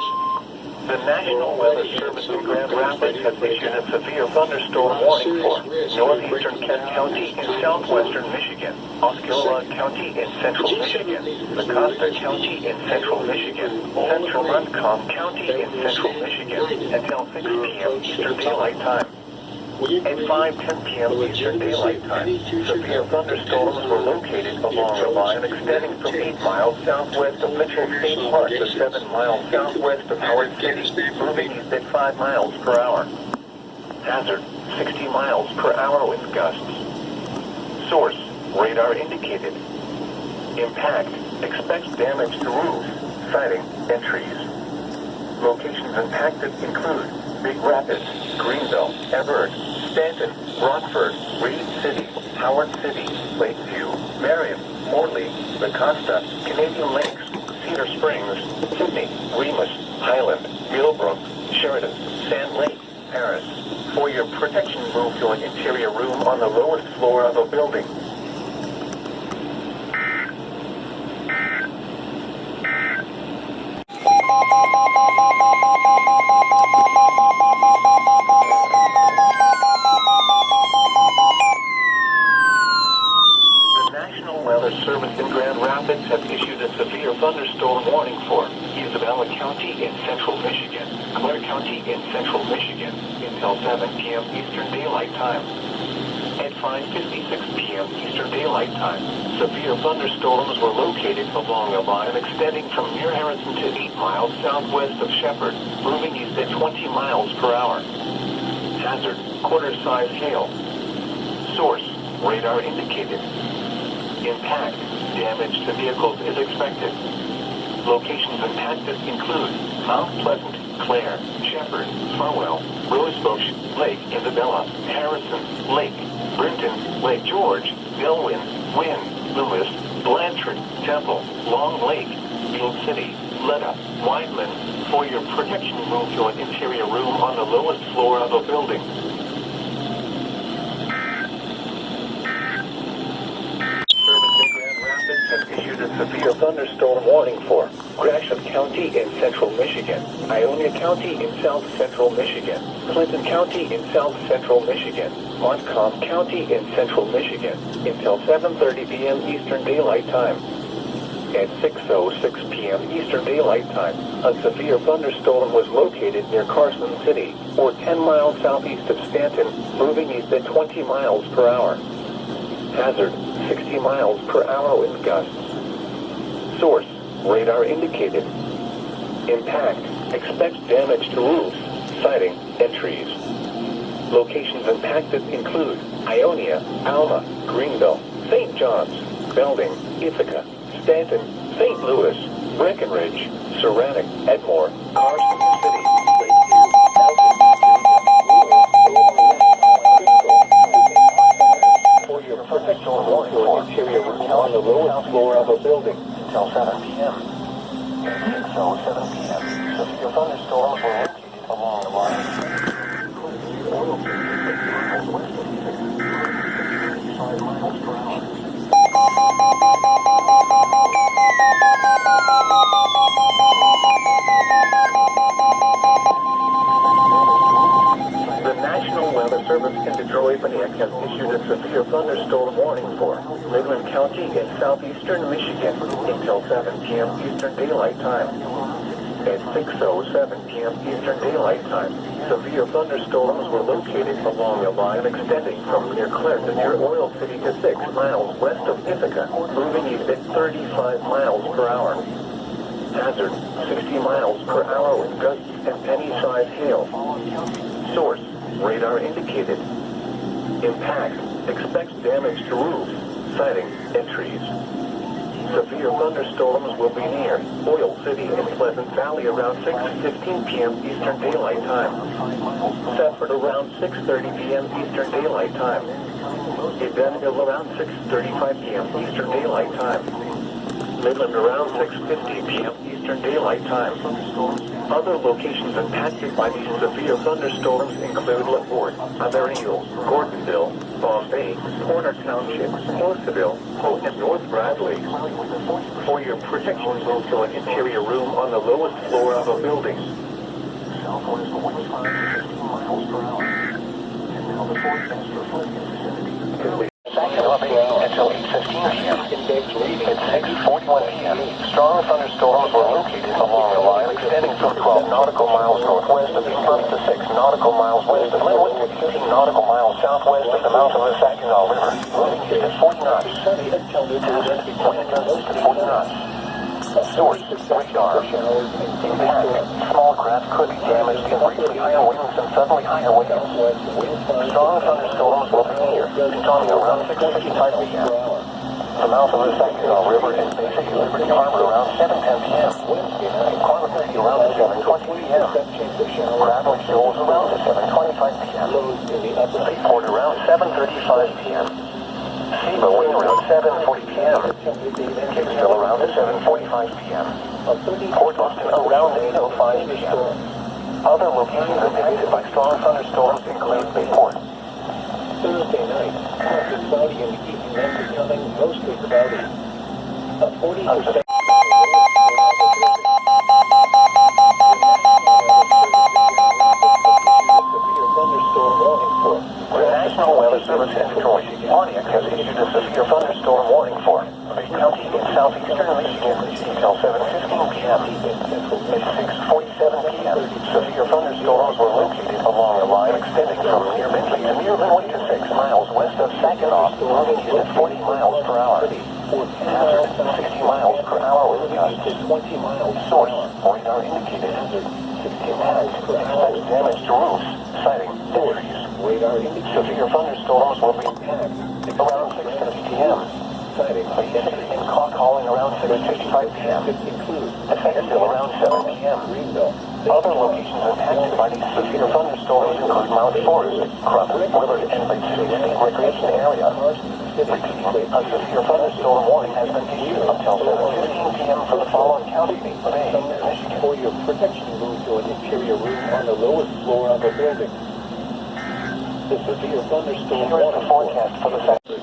The National Weather Service in Grand Rapids has issued a severe thunderstorm warning for northeastern Kent County in southwestern Michigan, Osceola County in central Michigan, Mecosta County in central Michigan, central Montcalm County in central Michigan, until 6 p.m. Eastern Daylight Time. At 5:10 p.m. Eastern Daylight Time, severe thunderstorms were located along a line extending from 8 miles southwest of Mitchell State Park to 7 miles southwest of Howard City, moving east at 5 miles per hour. Hazard, 60 miles per hour wind gusts. Source, radar indicated. Impact, expects damage to roofs, siding, and trees. Locations impacted include Big Rapids, Greenville, Everett, Stanton, Rockford, Reed City, Howard City, Lakeview, Marion, Morley, Mecosta, Canadian Lakes, Cedar Springs, Sydney, Remus, Highland, Millbrook, Sheridan, Sand Lake, Paris. For your protection, move to an interior room on the lowest floor of a building. Weather Service in Grand Rapids has issued a severe thunderstorm warning for Isabella County in central Michigan, Clare County in central Michigan, until 7 p.m. Eastern Daylight Time. At 5:56 p.m. Eastern Daylight Time, severe thunderstorms were located along a line extending from near Harrison to 8 miles southwest of Shepherd, moving east at 20 miles per hour. Hazard, quarter-size hail. Source, radar indicated. Impact, damage to vehicles is expected. Locations impacted include Mount Pleasant, Clare, Shepherd, Farwell, Rosebud, Lake Isabella, Harrison, Lake, Brinton, Lake George, Bellwyn, Wynn, Lewis, Blanchard, Temple, Long Lake, Field City, Letta, Wideman. For your protection, move to an interior room on the lowest floor of a building. Has issued a severe thunderstorm warning for Gresham County in central Michigan, Ionia County in south central Michigan, Clinton County in south central Michigan, Montcalm County in central Michigan, until 7:30 p.m. Eastern Daylight Time. At 6:06 p.m. Eastern Daylight Time, a severe thunderstorm was located near Carson City, or 10 miles southeast of Stanton, moving east at 20 miles per hour. Hazard, 60 miles per hour wind gusts. Source, radar indicated. Impact, expects damage to roofs, siding, and trees. Locations impacted include Ionia, Alma, Greenville, St. John's, Belding, Ithaca, Stanton, St. Louis, Breckenridge, Saranac, Edmore, Carson City, Lakeview, Elgin, for your protection, warning to an interior room on the lowest floor of a building until 7 p.m. At 6:07 p.m., severe thunderstorms were located along the line. Oil fields west of 35 miles per hour. The National Weather Service in Detroit has issued a severe thunderstorm warning for Midland County in southeastern Michigan until 7 p.m. Eastern Daylight Time. At 6:07 p.m. Eastern Daylight Time, severe thunderstorms were located along a line extending from near Clare to near Oil City to 6 miles west of Ithaca, moving east at 35 miles per hour. Hazard, 60 miles per hour with gusts and penny-sized hail. Source, radar indicated. Impact, expects damage to roofs, siding, and trees. Severe thunderstorms will be near Oil City and Pleasant Valley around 6:15 p.m. Eastern Daylight Time. Safford around 6:30 p.m. Eastern Daylight Time. Evansville around 6:35 p.m. Eastern Daylight Time. Midland around 6:50 p.m. Eastern Daylight Time. Other locations impacted by these severe thunderstorms include LaPorte, Averill, Gordonville, Bombay, Porter Township, Osceola, Hope, and North Bradley. For your protection, move to an interior room on the lowest floor of a building. Southwest winds 5 to 15 miles per hour. And now the forecast for flood in the vicinity. Second update until 8:15 p.m. At 6:41 p.m., strong thunderstorms were located along the line extending from 12 nautical miles northwest of Eastland to 6 nautical miles west of Linwood to 18 nautical miles southwest of the mouth of the Saginaw River, moving east at 40 knots. Hazard, wind gusts to 40 knots. Source, radar. Impact, small craft could be damaged in briefly higher winds and suddenly higher winds. Strong thunderstorms will be near, starting around 6:55 p.m. The mouth of the Saginaw River and basic Liberty Harbor around 7:10 p.m. Corpus Christi around 7:20 p.m. Bradley Shoals around 7:25 p.m. Bayport around 7:35 p.m. Seba Wing around 7:40 p.m. Kingsville around 7:45 p.m. Port Austin around 8:05 p.m. Other locations impacted by strong thunderstorms include Bayport. Thursday night, partly cloudy in the evening, then becoming mostly cloudy. A 40% The National Weather Service in Detroit, Pontiac has issued a severe thunderstorm warning for Bay County in southeastern Michigan until 7:15 p.m. At 6:47 p.m., severe thunderstorms were located along a line extending from near Bentley to near Linwood to 6 miles west of Saginaw, moving east at 40 miles per hour. Hazard, 60 miles per hour with gusts. Source, radar indicated. Impact, expects damage to roofs, siding, and trees. Severe thunderstorms will be around 6:50 p.m. In clock calling around 6:55 p.m. At Fayetteville around 7 p.m. Other locations impacted by these severe thunderstorms include Mount Forest, Crupp, Willard, and Lake City State Recreation Area. Repeating, a severe thunderstorm warning has been issued until 7:15 p.m. for the following counties: Bay, Michigan. For your protection, move to an interior room on the lowest floor of a building. The severe thunderstorm here is the forecast for the sector.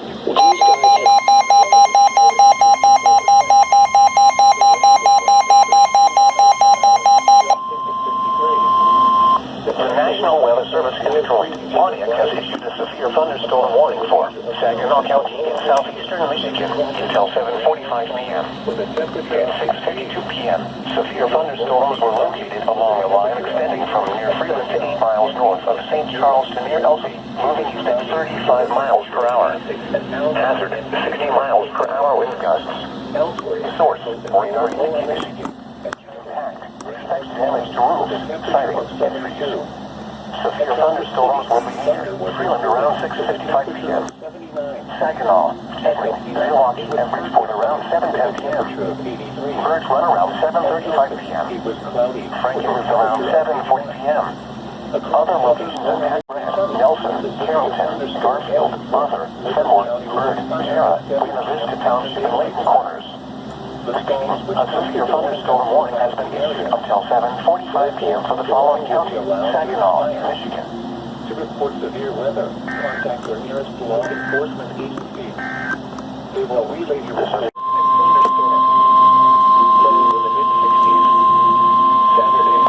The National Weather Service in Detroit, Pontiac has issued a severe thunderstorm warning for Saginaw County in southeastern Michigan until 7:45 p.m. At 6:52 p.m., severe thunderstorms were located along a line extending from near Freeland to 8 miles north of St. Charles to near Elsie, moving east at 35 miles per hour. Hazard, 60 miles per hour wind gusts. Source, radar indicated. Impact, expects damage to roofs, siding, and trees. Severe thunderstorms will be near Freeland around 6:55 p.m. Saginaw, Edmond, Milwaukee, and Bridgeport around 7:10 p.m. Birch Run around 7:35 p.m. Frankenmuth around 7:40 p.m. Other locations in Brand, Nelson, Carrollton, Garfield, Arthur, Fenimore, Bird, Jarrah, Buena Vista Township, and Layton Corners. Speaking, a severe thunderstorm warning has been issued until 7:45 p.m. for the following county: Saginaw, Michigan. To report severe weather, contact your nearest law enforcement agency. They will relay your thunderstorm. Lows in the mid-60s. Saturday.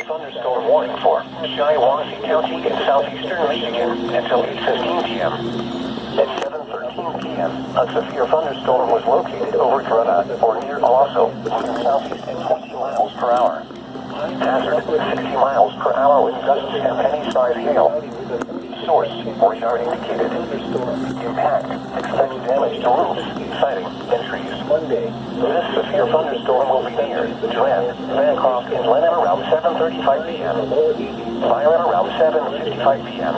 Thunderstorm warning for Shiawassee County in southeastern Michigan until 8:15 p.m. At 7:13 p.m., a severe thunderstorm was located over Drutta or near Owasso, moving southeast at 20 miles per hour. Hazard, 60 miles per hour with gusts and penny-sized hail. Source, radar indicated. Impact, expects damage to roofs, siding, and trees. This severe thunderstorm will be near Durant, Bancroft, and Lennon around 7:35 p.m. Byron around 7:55 p.m.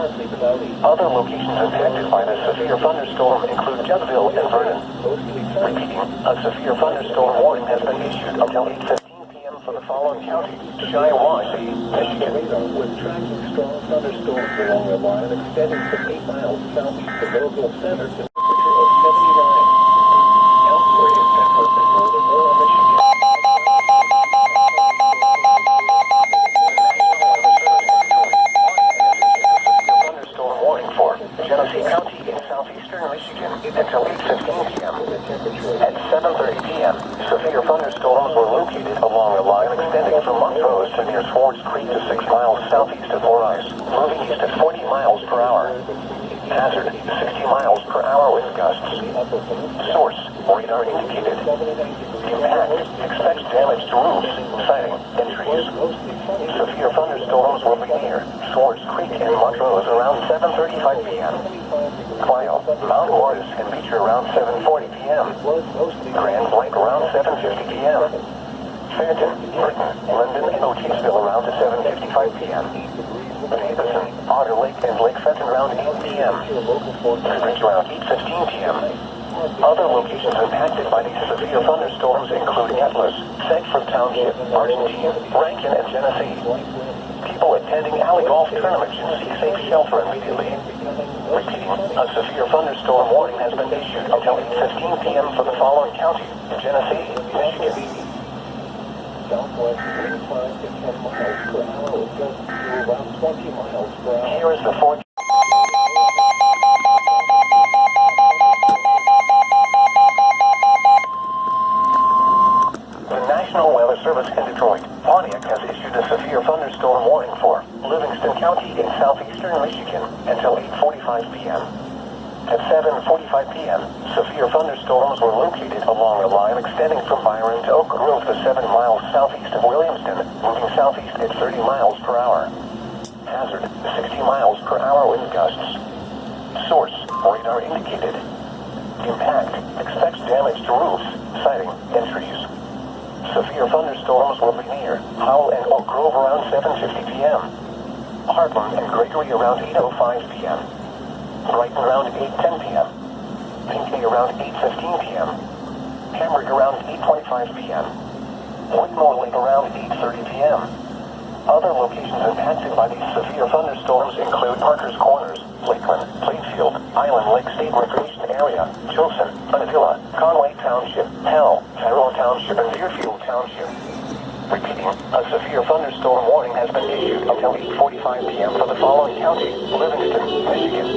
Other locations impacted by this severe thunderstorm include Judgeville and Vernon. Repeating, a severe thunderstorm warning has been issued until 8:15 p.m. for the following county: Shiawassee, Michigan. With tracking strong thunderstorms along the line extending from 8 miles southeast of Louisville Center to a temperature of 79. until 8:15 p.m. At 7:30 p.m., severe thunderstorms were located along a line extending from Montrose to near Swartz Creek to 6 miles southeast of Morais, moving east at 40 miles per hour. Hazard, 60 miles per hour wind gusts. Source, radar indicated. Impact, expects damage to roofs, siding, and trees. Severe thunderstorms will be near Swartz Creek and Montrose around 7:35 p.m. Clio, Mount Morris and Beecher around 7:40 p.m. Grand Blanc around 7:50 p.m. Fairton, Burton, London, and Otisville around 7:55 p.m. Davidson, Otter Lake, and Lake Fenton around 8 p.m. Goodrich around 8:15 p.m. Other locations impacted by these severe thunderstorms include Atlas, Sanford Township, Argentine, Rankin, and Genesee. People attending alley golf tournaments should seek safe shelter immediately. Repeating, a severe thunderstorm warning has been issued until 8:15 p.m. for the following counties: Genesee, Michigan. Southwest 35 to 10 miles per hour with gusts to around 20 miles per hour. Here is the forecast. The National Weather Service in Detroit, Pontiac has issued a severe thunderstorm warning for Livingston County in southeastern Michigan until 8:45 p.m. At 7:45 p.m., severe thunderstorms were located along a line extending from Byron to Oak Grove to 7 miles southeast of Williamston, moving southeast at 30 miles per hour. Hazard, 60 miles per hour wind gusts. Source, radar indicated. Impact, expects damage to roofs, siding, and trees. Severe thunderstorms will be near Howell and Oak Grove around 7:50 p.m. Heartland and Gregory around 8:05 p.m. Brighton around 8:10 p.m. Pinckney around 8:15 p.m. Hamburg around 8:25 p.m. Whitmore Lake around 8:30 p.m. Other locations impacted by these severe thunderstorms include Parker's Corners, Lakeland, Plainfield, Island Lake State Recreation Area, Chilson, Unadilla, Conway Township, Hell, Tyrone Township, and Deerfield Township. Repeating, a severe thunderstorm warning has been issued until 8:45 p.m. for the following counties: Livingston, Michigan.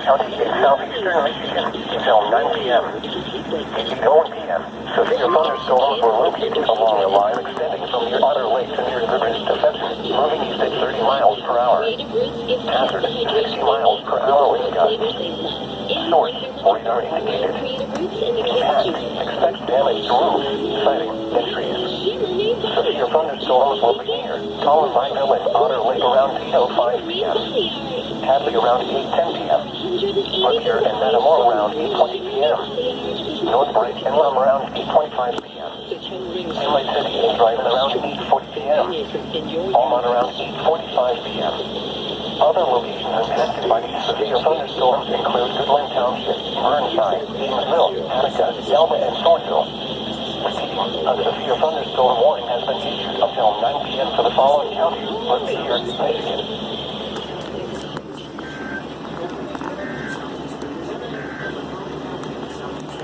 County in southeastern Michigan until 9 p.m. At 8:01 p.m., severe thunderstorms were located along a line extending from near Otter Lake to near Goodrich to Fenton, moving east at 30 miles per hour. Hazard, 60 miles per hour wind gusts. Source, radar indicated. Impact, expects damage to roofs, siding, and trees. Severe thunderstorms will be near Columbineville and Otter Lake around 8:05 p.m. Hadley around 8:10 p.m. Berkshire and Matamore around 8:20 p.m. Northbridge and Lum around 8:25 p.m. Inlet City and Dryden around 8:40 p.m. Almont around 8:45 p.m. Other locations impacted by these severe thunderstorms include Goodland Township, Burnside, Jamesville, Attica, Elma, and Thornville. Repeating, a severe thunderstorm warning has been issued until 9 p.m. for the following counties: Lapeer, Michigan.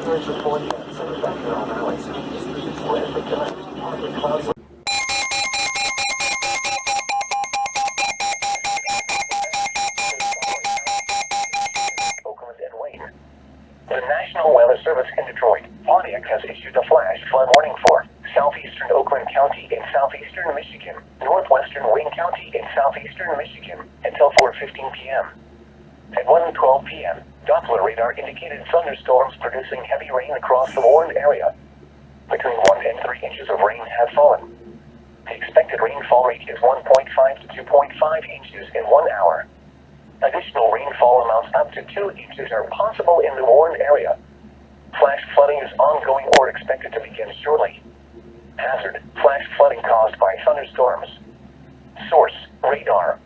Here's the forecast for the Sacramento Valley. West of tonight, partly cloudy. Oakland and Wayne. The National Weather Service in Detroit, Pontiac has issued a flash flood warning for southeastern Oakland County in southeastern Michigan, northwestern Wayne County in southeastern Michigan until 4:15 p.m. At 1:12 p.m., Doppler radar indicated thunderstorms producing heavy rain across the warned area. Between 1 and 3 inches of rain have fallen. The expected rainfall rate is 1.5 to 2.5 inches in 1 hour. Additional rainfall amounts up to 2 inches are possible in the warned area. Flash flooding is ongoing or expected to begin shortly. Hazard, flash flooding caused by thunderstorms. Source, radar.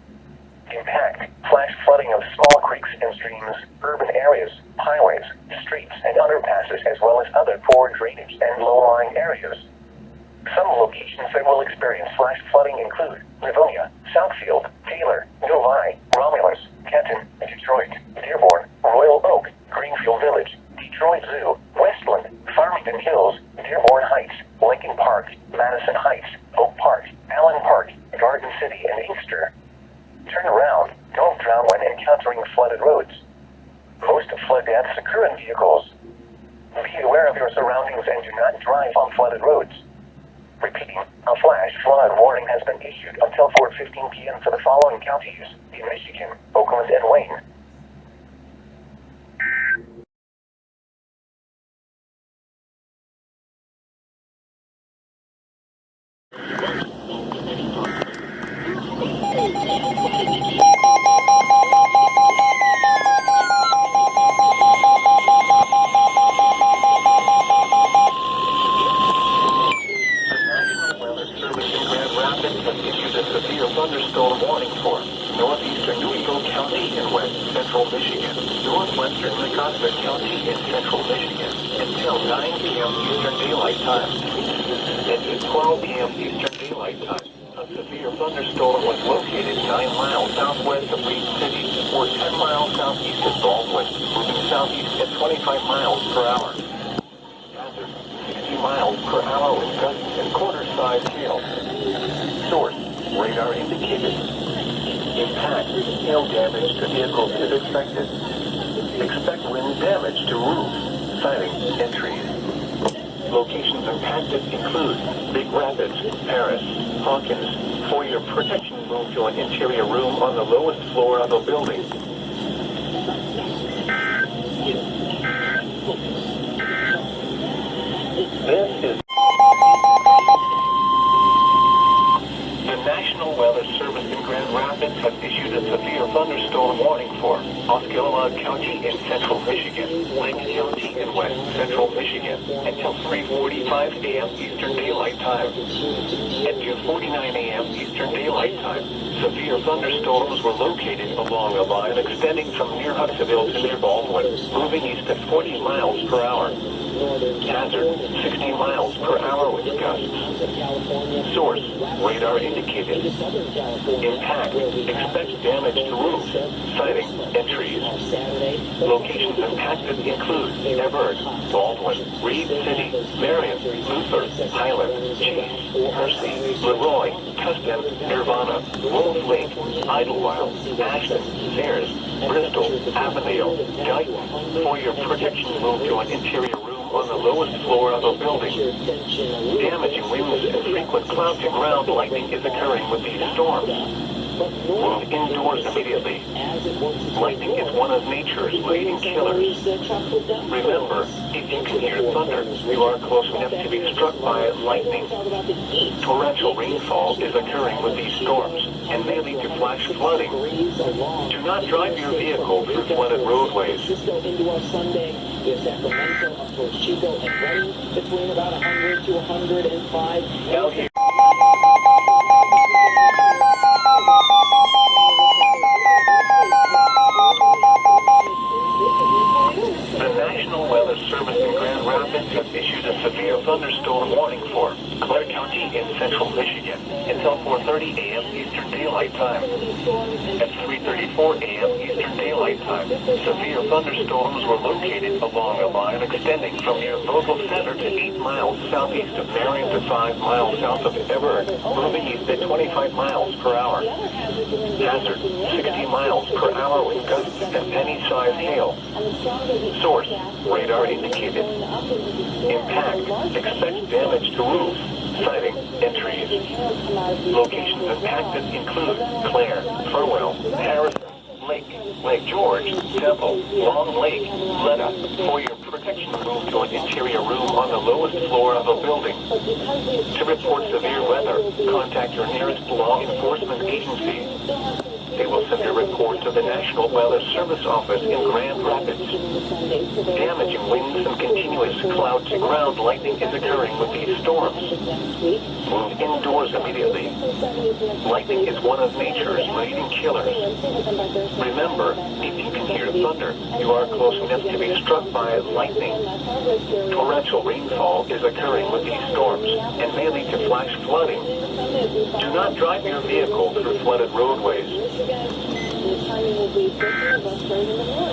Impact, flash flooding of small creeks and streams, urban areas, highways, streets, and underpasses, as well as other poor drainage and low-lying areas. Some locations that will experience flash flooding include Livonia, Southfield, Taylor, Novi, Raleigh, Canton, Detroit, Dearborn, Royal Oak, Greenfield Village, Detroit Zoo, Westland, Farmington Hills, Dearborn Heights, Lincoln Park, Madison Heights, Oak Park, Allen Park, Garden City, and Inkster. Turn around. Don't drown when encountering flooded roads. Most flood deaths occur in vehicles. Be aware of your surroundings and do not drive on flooded roads. Repeating, a flash flood warning has been issued until 4:15 p.m. for the following counties in Michigan, Oakland, and Wayne. Thunderstorm warning for northeastern New Eagle County in west central Michigan, northwestern Augusta County in central Michigan, until 9 p.m. Eastern Daylight Time. At 12 p.m. Eastern Daylight Time, a severe thunderstorm was located 9 miles southwest of Reed City, or 10 miles southeast of Baldwin, moving southeast at 25 miles per hour. Hazard, 60 miles per hour with gusts and quarter-size hail. Source, radar indicated. Impact, hail damage to vehicles is expected. Expect wind damage to roofs, siding, and trees. Locations impacted include Big Rapids, Paris, Hawkins. For your protection, move to an interior room on the lowest floor of a building. This is the National Weather Service in Grand Rapids has issued a severe thunderstorm warning for Osceola County in central Michigan, Lake County in west central Michigan, until 3:45 a.m. Eastern Daylight Time. At 2:49 a.m. Eastern Daylight Time, severe thunderstorms were located along a line extending from near Hudsonville to near Baldwin, moving east at 40 miles per hour. Hazard, 60 miles per hour with gusts. Source, radar indicated. Impact, expect damage to roofs, siding, and trees. Locations impacted include Everett, Baldwin, Reed City, Marion, Luther, Highland, Chase, Percy, Leroy, Tustin, Nirvana, Wolf Lake, Idlewild, Ashton, Sayers, Bristol, Avondale, Dayton. For your protection, move to an interior room on the lowest floor of a building. Damaging winds and frequent cloud to ground lightning is occurring with these storms. Move indoors immediately. Lightning is one of nature's leading killers. Remember, if you can hear thunder, you are close enough to be struck by lightning. Torrential rainfall is occurring with these storms and may lead to flash flooding. Do not drive your vehicle through flooded roadways. Sacramento up towards Chico and Redding between about 100 to 105. Now here. The National Weather Service in Grand Rapids has issued a severe thunderstorm warning for Clare County in central Michigan until 4:30 a.m. Eastern Daylight Time. At 3:34 a.m. Eastern Daylight Time, severe thunderstorms were located along a line extending from near Vogel Center to 8 miles southeast of Marion to 5 miles south of Everett, moving east at 25 miles per hour. Hazard, 60 miles per hour with gusts and penny-sized hail. Source, radar indicated. Impact, expect damage to roofs, siding, and trees. Locations impacted include Clare, Furwell, Harrison, Lake George, Temple, Long Lake, Letta. For your protection, move to an interior room on the lowest floor of a building. To report severe weather, contact your nearest law enforcement agency. They will send a report to the National Weather Service office in Grand Rapids. Damaging winds and continuous cloud-to-ground lightning is occurring with these storms. Move indoors immediately. Lightning is one of nature's leading killers. Remember, if you can hear thunder, you are close enough to be struck by lightning. Torrential rainfall is occurring with these storms and may lead to flash flooding. Do not drive your vehicle through flooded roadways. The timing will be right in the middle.